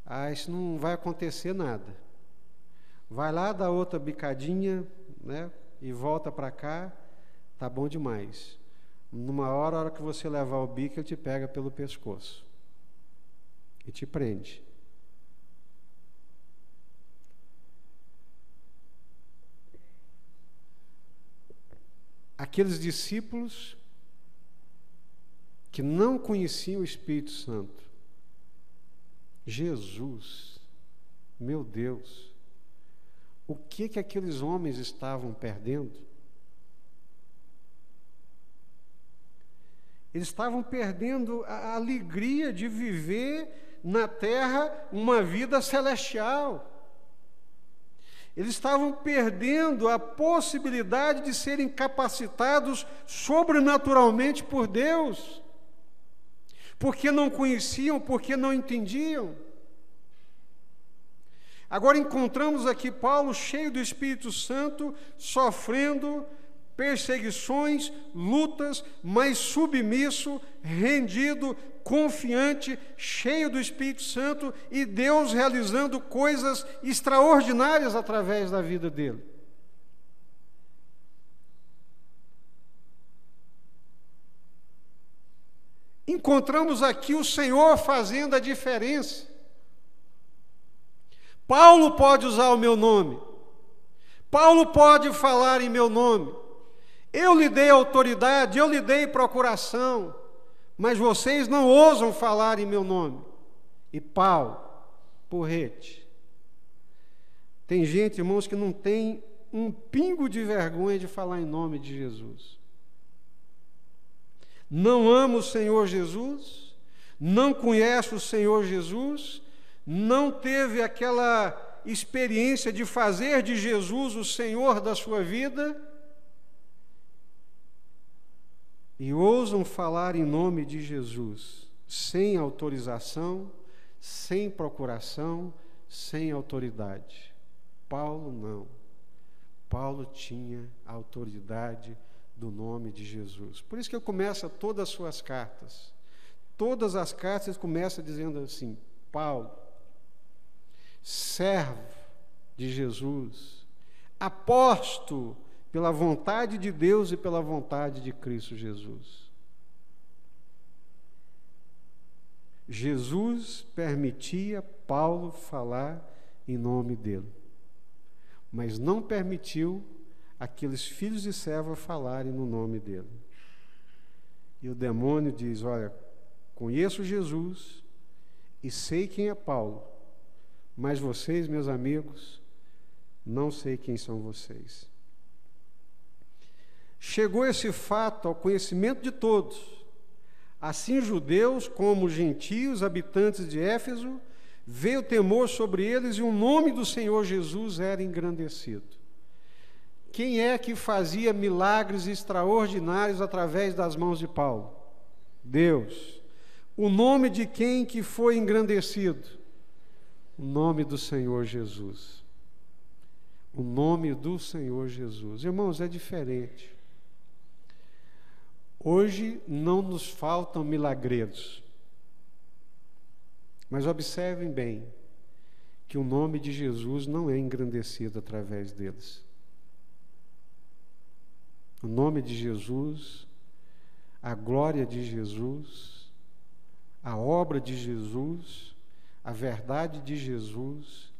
Ah, isso não vai acontecer nada. Vai lá, dá outra bicadinha, né? E volta para cá, tá bom demais. Numa hora, a hora que você levar o bico, ele te pega pelo pescoço e te prende. Aqueles discípulos que não conheciam o Espírito Santo, Jesus, meu Deus, o que aqueles homens estavam perdendo? Eles estavam perdendo a alegria de viver na terra uma vida celestial. Eles estavam perdendo a possibilidade de serem capacitados sobrenaturalmente por Deus, porque não conheciam, porque não entendiam. Agora encontramos aqui Paulo cheio do Espírito Santo, sofrendo perseguições, lutas, mas submisso, rendido, confiante, cheio do Espírito Santo e Deus realizando coisas extraordinárias através da vida dele. Encontramos aqui o Senhor fazendo a diferença. Paulo pode usar o meu nome. Paulo pode falar em meu nome. Eu lhe dei autoridade, eu lhe dei procuração, mas vocês não ousam falar em meu nome. E Paulo, porrete. Tem gente, irmãos, que não tem um pingo de vergonha de falar em nome de Jesus. Não ama o Senhor Jesus, não conhece o Senhor Jesus, não teve aquela experiência de fazer de Jesus o Senhor da sua vida, e ousam falar em nome de Jesus, sem autorização, sem procuração, sem autoridade. Paulo não. Paulo tinha a autoridade do nome de Jesus. Por isso que eu começo todas as suas cartas. Todas as cartas começam dizendo assim: Paulo, servo de Jesus, apóstolo pela vontade de Deus e pela vontade de Cristo Jesus. Jesus permitia Paulo falar em nome dele, mas não permitiu aqueles filhos de serva falarem no nome dele. E o demônio diz: olha, conheço Jesus e sei quem é Paulo, mas vocês, meus amigos, não sei quem são vocês. Chegou esse fato ao conhecimento de todos, assim judeus como gentios, habitantes de Éfeso, veio temor sobre eles e o nome do Senhor Jesus era engrandecido. Quem é que fazia milagres extraordinários através das mãos de Paulo? Deus. O nome de quem que foi engrandecido? O nome do Senhor Jesus. O nome do Senhor Jesus. Irmãos, é diferente. Hoje não nos faltam milagreiros. Mas observem bem que o nome de Jesus não é engrandecido através deles. O nome de Jesus, a glória de Jesus, a obra de Jesus, a verdade de Jesus,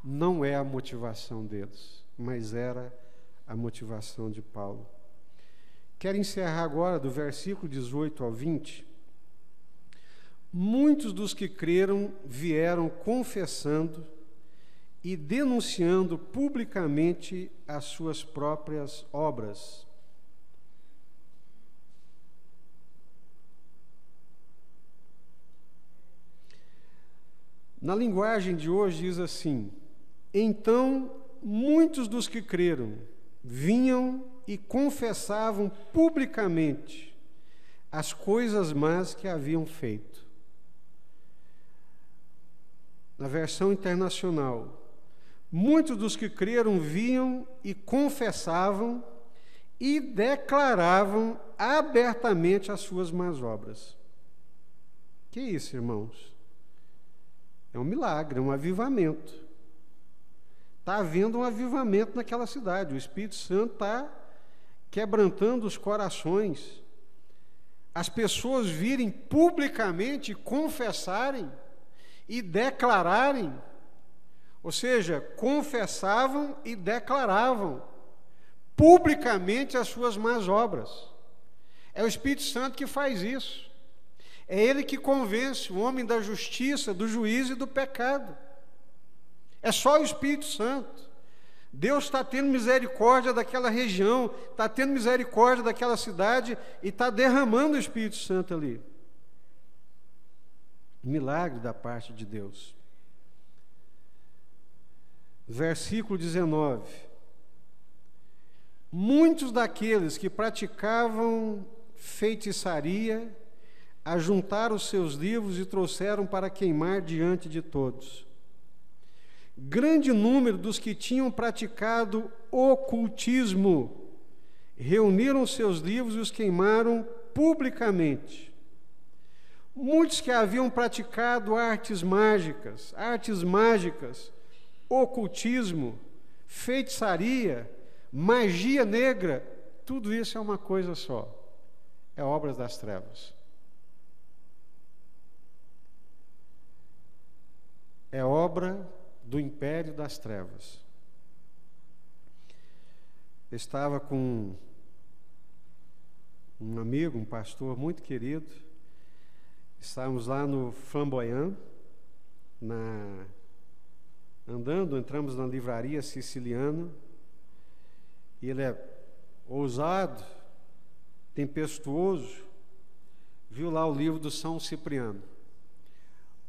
não é a motivação deles, mas era a motivação de Paulo. Quero encerrar agora do versículo 18 ao 20. Muitos dos que creram vieram confessando e denunciando publicamente as suas próprias obras. Na linguagem de hoje diz assim: então muitos dos que creram vinham e confessavam publicamente as coisas más que haviam feito. Na versão internacional, muitos dos que creram vinham e confessavam e declaravam abertamente as suas más obras. Que isso, irmãos? É um milagre, é um avivamento. Está havendo um avivamento naquela cidade. O Espírito Santo está quebrantando os corações. As pessoas virem publicamente, confessarem e declararem, ou seja, confessavam e declaravam publicamente as suas más obras. É o Espírito Santo que faz isso. É Ele que convence o homem da justiça, do juízo e do pecado. É só o Espírito Santo. Deus está tendo misericórdia daquela região, está tendo misericórdia daquela cidade e está derramando o Espírito Santo ali. Milagre da parte de Deus. Versículo 19. Muitos daqueles que praticavam feitiçaria ajuntaram os seus livros e trouxeram para queimar diante de todos. Grande número dos que tinham praticado ocultismo reuniram seus livros e os queimaram publicamente. Muitos que haviam praticado artes mágicas, ocultismo, feitiçaria, magia negra, tudo isso é uma coisa só. É obras das trevas. É obra do império das trevas. Eu estava com um amigo, um pastor muito querido. Estávamos lá no Flamboyant, andando, entramos na livraria Siciliana. E ele é ousado, tempestuoso, viu lá o livro do São Cipriano.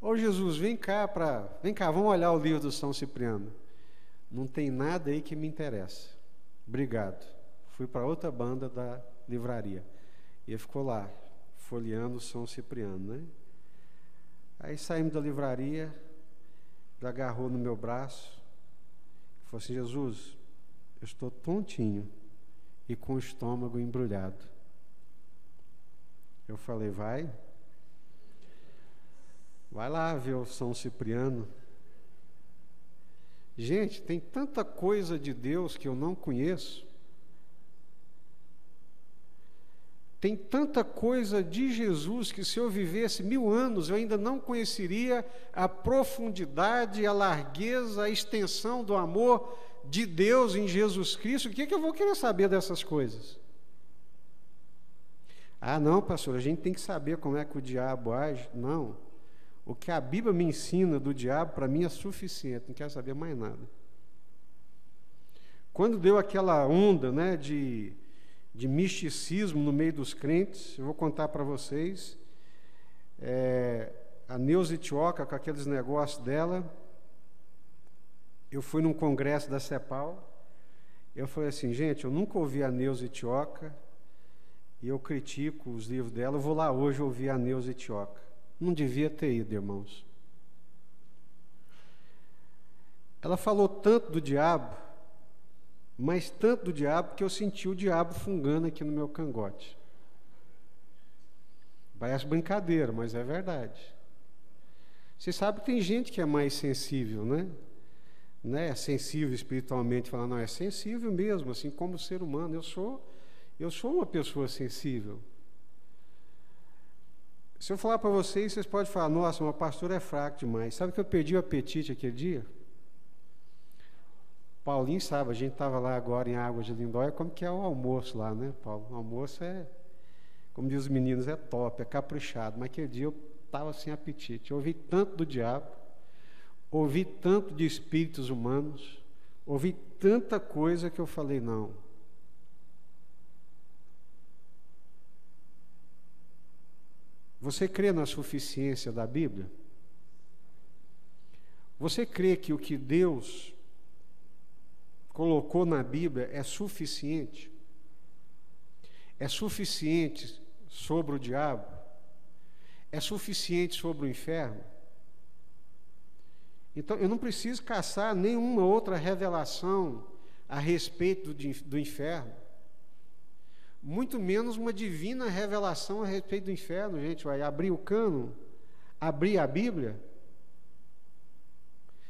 Ô Jesus, vem cá, vamos olhar o livro do São Cipriano. Não tem nada aí que me interessa. Obrigado. Fui para outra banda da livraria. E ele ficou lá, folheando o São Cipriano, né? Aí saímos da livraria, ele agarrou no meu braço e falou assim: Jesus, eu estou tontinho e com o estômago embrulhado. Eu falei: vai lá ver o São Cipriano. Gente, tem tanta coisa de Deus que eu não conheço. Tem tanta coisa de Jesus que, se eu vivesse 1000 anos, eu ainda não conheceria a profundidade, a largueza, a extensão do amor de Deus em Jesus Cristo. O que eu vou querer saber dessas coisas? Ah, não, pastor, a gente tem que saber como é que o diabo age. Não. O que a Bíblia me ensina do diabo, para mim, é suficiente. Não quero saber mais nada. Quando deu aquela onda, né, de misticismo no meio dos crentes, eu vou contar para vocês, a Neuza Itioca, com aqueles negócios dela, eu fui num congresso da CEPAL, eu falei assim: gente, eu nunca ouvi a Neuza Itioca, e eu critico os livros dela, eu vou lá hoje ouvir a Neuza Itioca. Não devia ter ido, irmãos. Ela falou tanto do diabo, mas tanto do diabo, que eu senti o diabo fungando aqui no meu cangote. Parece brincadeira, mas é verdade. Você sabe que tem gente que é mais sensível, né? Não é sensível espiritualmente, falar, não, é sensível mesmo, assim como o ser humano. Eu sou uma pessoa sensível. Se eu falar para vocês podem falar: nossa, uma pastora é fraco demais. Sabe que eu perdi o apetite aquele dia? Paulinho sabe, a gente estava lá agora em Águas de Lindóia, como que é o almoço lá, né, Paulo? O almoço como diz os meninos, é top, é caprichado. Mas aquele dia eu estava sem apetite. Eu ouvi tanto do diabo, ouvi tanto de espíritos humanos, ouvi tanta coisa que eu falei: não. Você crê na suficiência da Bíblia? Você crê que o que Deus colocou na Bíblia é suficiente? É suficiente sobre o diabo? É suficiente sobre o inferno? Então, eu não preciso caçar nenhuma outra revelação a respeito do inferno. Muito menos uma divina revelação a respeito do inferno, gente. Vai abrir o cano, abrir a Bíblia.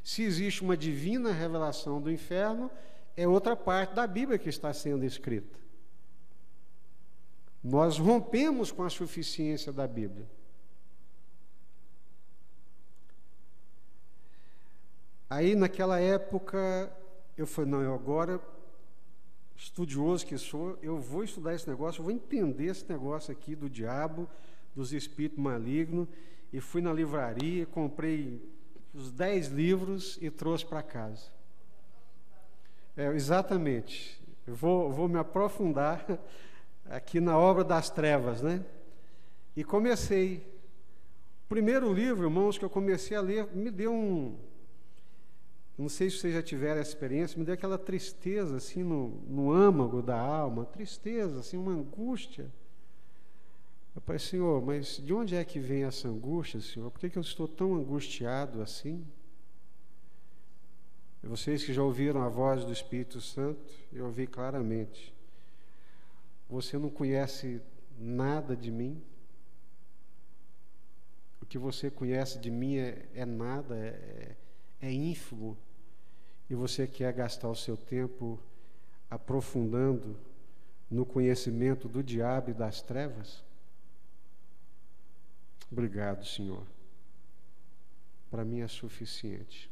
Se existe uma divina revelação do inferno, é outra parte da Bíblia que está sendo escrita. Nós rompemos com a suficiência da Bíblia. Aí, naquela época, eu falei: não, eu agora, estudioso que sou, eu vou estudar esse negócio, eu vou entender esse negócio aqui do diabo, dos espíritos malignos, e fui na livraria, comprei os 10 livros e trouxe para casa. Exatamente. Eu vou me aprofundar aqui na obra das trevas, né? E comecei. O primeiro livro, irmãos, que eu comecei a ler, me deu não sei se vocês já tiveram essa experiência, me deu aquela tristeza, assim, no âmago da alma, tristeza, assim, uma angústia. Eu falei: Senhor, mas de onde é que vem essa angústia, Senhor? Por que eu estou tão angustiado assim? E vocês que já ouviram a voz do Espírito Santo, eu ouvi claramente: você não conhece nada de mim? O que você conhece de mim é nada, é ínfimo, e você quer gastar o seu tempo aprofundando no conhecimento do diabo e das trevas? Obrigado, Senhor. Para mim é suficiente.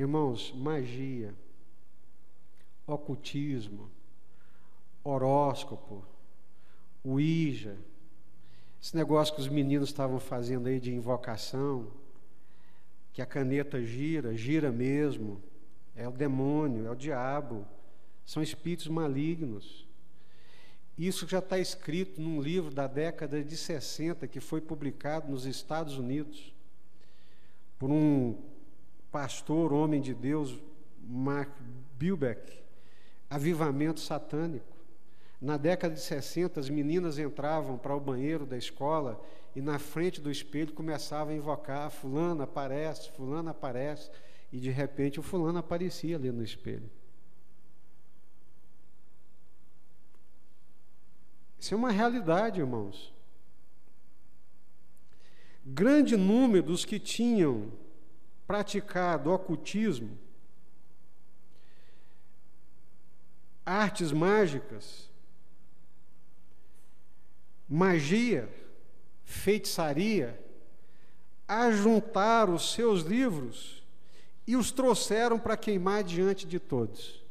Irmãos, magia, ocultismo, horóscopo, ouija, esse negócio que os meninos estavam fazendo aí de invocação, que a caneta gira, gira mesmo, é o demônio, é o diabo, são espíritos malignos. Isso já está escrito num livro da década de 60, que foi publicado nos Estados Unidos, por um pastor, homem de Deus, Mark Bilbeck, Avivamento Satânico. Na década de 60, as meninas entravam para o banheiro da escola e na frente do espelho começavam a invocar: fulano aparece, e de repente o fulano aparecia ali no espelho. Isso é uma realidade, irmãos. Grande número dos que tinham praticado ocultismo, artes mágicas, magia, feitiçaria, ajuntaram os seus livros e os trouxeram para queimar diante de todos.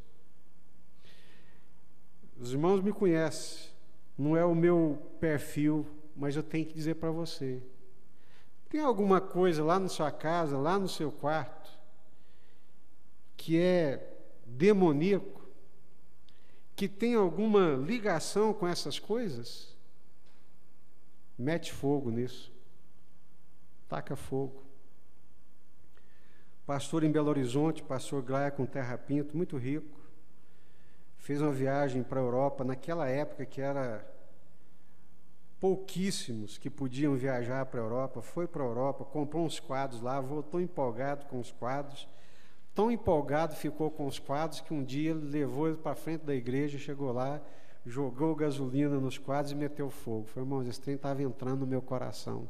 Os irmãos me conhecem, não é o meu perfil, mas eu tenho que dizer para você: tem alguma coisa lá na sua casa, lá no seu quarto, que é demoníaco, que tem alguma ligação com essas coisas? Mete fogo nisso. Taca fogo. Pastor em Belo Horizonte, pastor Glaicon Terra Pinto, muito rico, fez uma viagem para a Europa, naquela época que era pouquíssimos que podiam viajar para a Europa, foi para a Europa, comprou uns quadros lá, voltou empolgado com os quadros, tão empolgado ficou com os quadros que um dia ele levou eles para frente da igreja, chegou lá, jogou gasolina nos quadros e meteu fogo. Falei: irmãos, esse trem estava entrando no meu coração.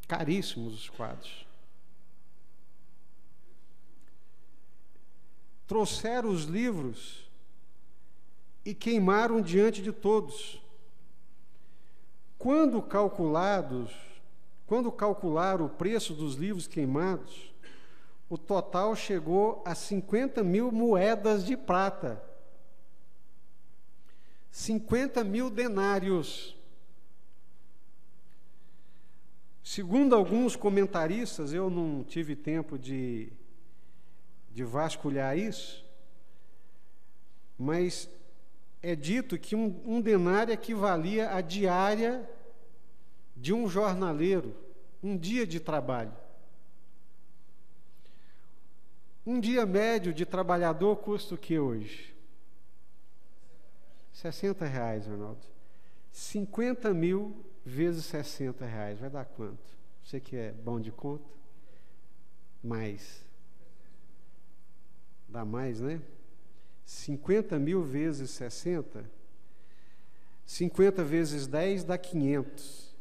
Caríssimos os quadros. Trouxeram os livros e queimaram diante de todos. Quando calcularam o preço dos livros queimados, o total chegou a 50 mil moedas de prata. 50 mil denários. Segundo alguns comentaristas, eu não tive tempo de vasculhar isso, mas é dito que um denário equivalia à diária de um jornaleiro, um dia de trabalho. Um dia médio de trabalhador custa o que hoje? R$60, Arnaldo. 50 mil vezes R$60, vai dar quanto? Você que é bom de conta? Mais. Dá mais, né? 50 mil vezes 60, 50 vezes 10 dá 500.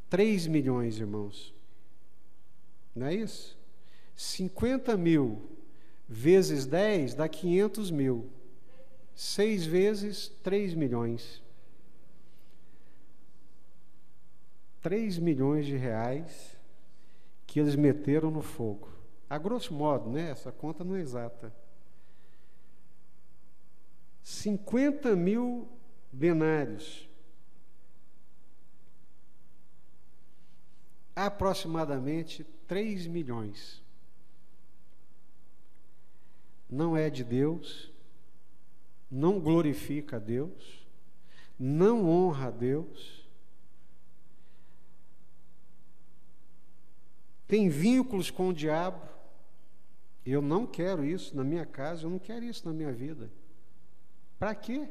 3 milhões, irmãos. Não é isso? 50 mil vezes 10 dá 500 mil. 6 vezes 3 milhões. 3 milhões de reais que eles meteram no fogo. A grosso modo, né? Essa conta não é exata. 50 mil denários. Aproximadamente 3 milhões. Não é de Deus, não glorifica a Deus, não honra a Deus, tem vínculos com o diabo. Eu não quero isso na minha casa, eu não quero isso na minha vida. Para quê?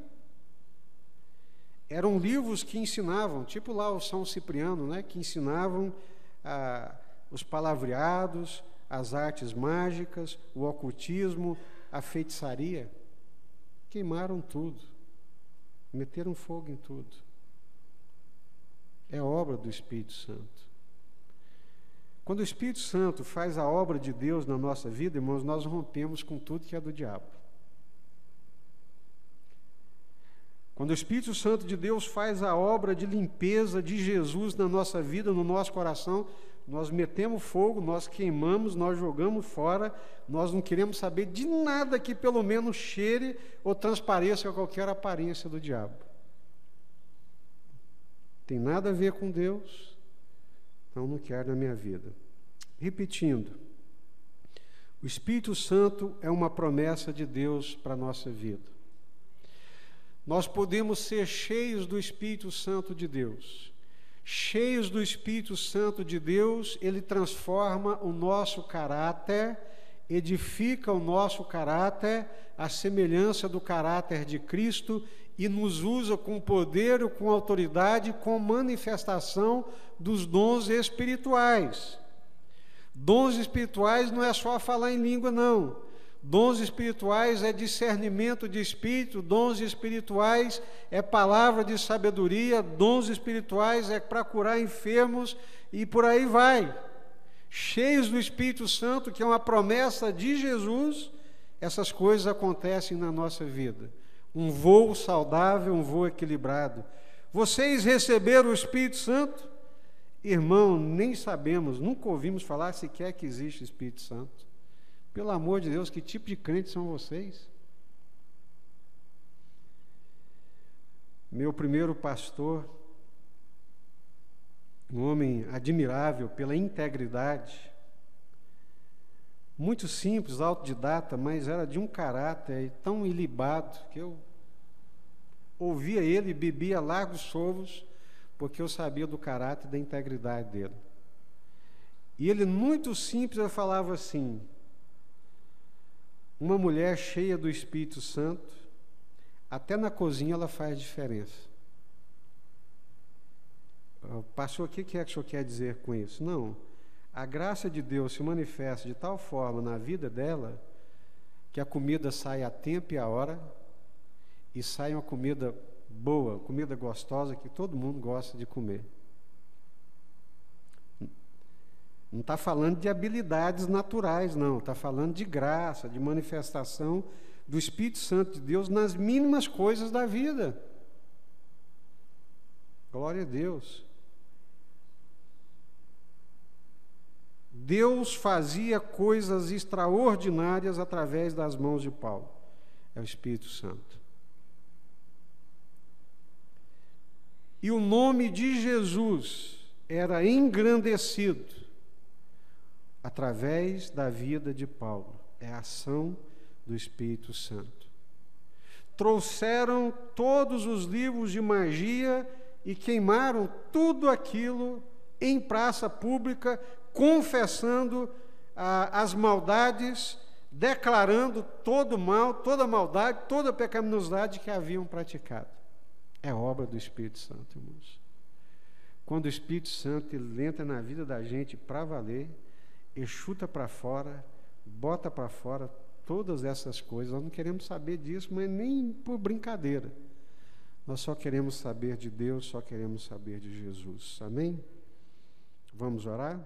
Eram livros que ensinavam, tipo lá o São Cipriano, né, que ensinavam os palavreados, as artes mágicas, o ocultismo, a feitiçaria. Queimaram tudo, meteram fogo em tudo. É obra do Espírito Santo. Quando o Espírito Santo faz a obra de Deus na nossa vida, irmãos, nós rompemos com tudo que é do diabo. Quando o Espírito Santo de Deus faz a obra de limpeza de Jesus na nossa vida, no nosso coração, nós metemos fogo, nós queimamos, nós jogamos fora, nós não queremos saber de nada que pelo menos cheire ou transpareça qualquer aparência do diabo. Tem nada a ver com Deus, então não quero na minha vida. Repetindo, o Espírito Santo é uma promessa de Deus para a nossa vida. Nós podemos ser cheios do Espírito Santo de Deus. Cheios do Espírito Santo de Deus, ele transforma o nosso caráter, edifica o nosso caráter, à semelhança do caráter de Cristo, e nos usa com poder, com autoridade, com manifestação dos dons espirituais. Dons espirituais não é só falar em língua, não. Dons espirituais é discernimento de espírito, dons espirituais é palavra de sabedoria, dons espirituais é para curar enfermos e por aí vai. Cheios do Espírito Santo, que é uma promessa de Jesus, essas coisas acontecem na nossa vida. Um voo saudável, um voo equilibrado. Vocês receberam o Espírito Santo? Irmão, nem sabemos, nunca ouvimos falar sequer que existe o Espírito Santo. Pelo amor de Deus, que tipo de crentes são vocês? Meu primeiro pastor, um homem admirável pela integridade, muito simples, autodidata, mas era de um caráter tão ilibado que eu ouvia ele e bebia largos sovos, porque eu sabia do caráter e da integridade dele. E ele, muito simples, eu falava assim: uma mulher cheia do Espírito Santo, até na cozinha ela faz diferença. Pastor, o que é que o senhor quer dizer com isso? Não, a graça de Deus se manifesta de tal forma na vida dela, que a comida sai a tempo e a hora, e sai uma comida boa, comida gostosa, que todo mundo gosta de comer. Não está falando de habilidades naturais, não. Está falando de graça, de manifestação do Espírito Santo de Deus nas mínimas coisas da vida. Glória a Deus. Deus fazia coisas extraordinárias através das mãos de Paulo. É o Espírito Santo. E o nome de Jesus era engrandecido através da vida de Paulo. É a ação do Espírito Santo. Trouxeram todos os livros de magia e queimaram tudo aquilo em praça pública, confessando as maldades, declarando todo o mal, toda a maldade, toda a pecaminosidade que haviam praticado. É obra do Espírito Santo, irmãos. Quando o Espírito Santo ele entra na vida da gente para valer, ele chuta para fora, bota para fora todas essas coisas. Nós não queremos saber disso, mas nem por brincadeira. Nós só queremos saber de Deus, só queremos saber de Jesus. Amém? Vamos orar?